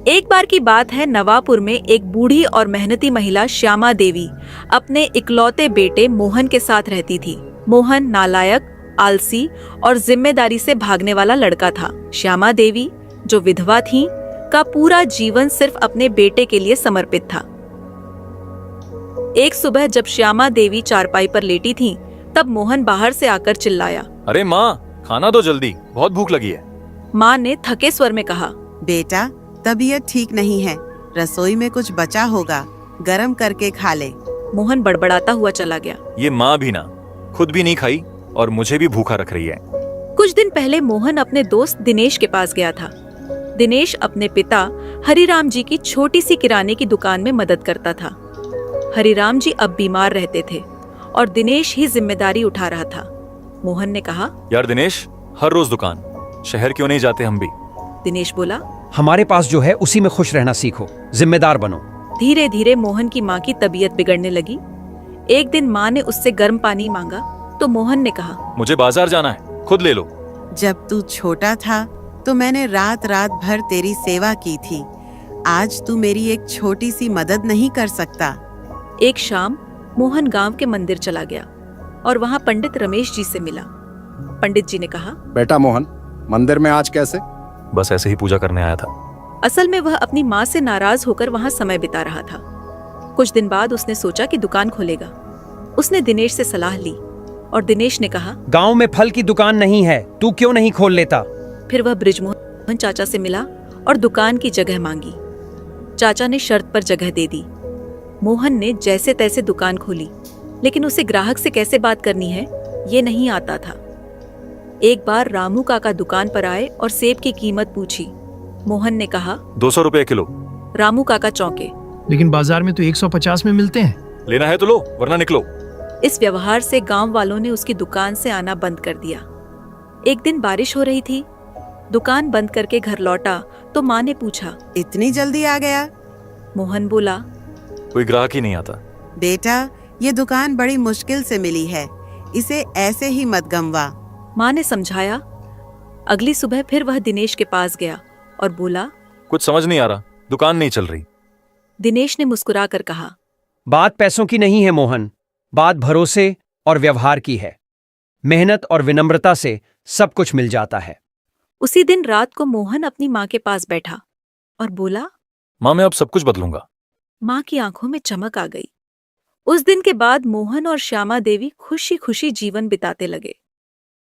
एक बार की बात है, नवापुर में एक बूढ़ी और मेहनती महिला श्यामा देवी अपने इकलौते बेटे मोहन के साथ रहती थी। मोहन नालायक, आलसी और जिम्मेदारी से भागने वाला लड़का था। श्यामा देवी, जो विधवा थी, का पूरा जीवन सिर्फ अपने बेटे के लिए समर्पित था। एक सुबह जब श्यामा देवी चारपाई पर लेटी थी, तब मोहन बाहर से आकर चिल्लाया, अरे माँ, खाना दो जल्दी, बहुत भूख लगी है। माँ ने थके स्वर में कहा, बेटा, तबीयत ठीक नहीं है, रसोई में कुछ बचा होगा, गरम करके खा ले। मोहन बड़बड़ाता हुआ चला गया। ये माँ भी ना, खुद भी नहीं खाई और मुझे भी भूखा रख रही है। कुछ दिन पहले मोहन अपने दोस्त दिनेश के पास गया था। दिनेश अपने पिता हरिराम जी की छोटी सी किराने की दुकान में मदद करता था। हरिराम जी अब बीमार रहते थे और दिनेश ही जिम्मेदारी उठा रहा था। मोहन ने कहा, यार दिनेश, हर रोज दुकान, शहर क्यों नहीं जाते हम भी? दिनेश बोला, हमारे पास जो है उसी में खुश रहना सीखो, जिम्मेदार बनो। धीरे धीरे मोहन की माँ की तबीयत बिगड़ने लगी। एक दिन माँ ने उससे गर्म पानी मांगा तो मोहन ने कहा, मुझे बाजार जाना है, खुद ले लो। जब तू छोटा था तो मैंने रात रात भर तेरी सेवा की थी। आज तू मेरी एक छोटी सी मदद नहीं कर सकता? एक शाम मोहन गांव के मंदिर चला गया और वहां पंडित रमेश जी से मिला। पंडित जी ने कहा, बेटा मोहन, मंदिर में आज कैसे? बस ऐसे ही पूजा करने आया था। असल में वह अपनी माँ से नाराज होकर वहां समय बिता रहा था। कुछ दिन बाद उसने सोचा कि दुकान खोलेगा। उसने दिनेश से सलाह ली और दिनेश ने कहा, गांव में फल की दुकान नहीं है, तू क्यों नहीं खोल लेता? फिर वह बृजमोहन चाचा से मिला और दुकान की जगह मांगी। चाचा ने शर्त पर जगह दे दी। मोहन ने जैसे तैसे दुकान खोली, लेकिन उसे ग्राहक से कैसे बात करनी है ये नहीं आता था। एक बार रामू काका दुकान पर आए और सेब की कीमत पूछी। मोहन ने कहा, 200 रुपए किलो। रामू काका चौंके। लेकिन बाजार में तो 150 में मिलते हैं। लेना है तो लो, वरना निकलो। इस व्यवहार से गांव वालों ने उसकी दुकान से आना बंद कर दिया। एक दिन बारिश हो रही थी। दुकान बंद करके घर लौटा तो माँ ने पूछा, इतनी जल्दी आ गया? मोहन बोला, कोई ग्राहक ही नहीं आता। बेटा, ये दुकान बड़ी मुश्किल से मिली है, इसे ऐसे ही मत गंवा। माँ ने समझाया। अगली सुबह फिर वह दिनेश के पास गया और बोला, कुछ समझ नहीं आ रहा, दुकान नहीं चल रही। दिनेश ने मुस्कुराकर कहा, बात पैसों की नहीं है मोहन, बात भरोसे और व्यवहार की है। मेहनत और विनम्रता से सब कुछ मिल जाता है। उसी दिन रात को मोहन अपनी माँ के पास बैठा और बोला, माँ, मैं अब सब कुछ बदलूंगा। माँ की आंखों में चमक आ गई। उस दिन के बाद मोहन और श्यामा देवी खुशी खुशी जीवन बिताते लगे।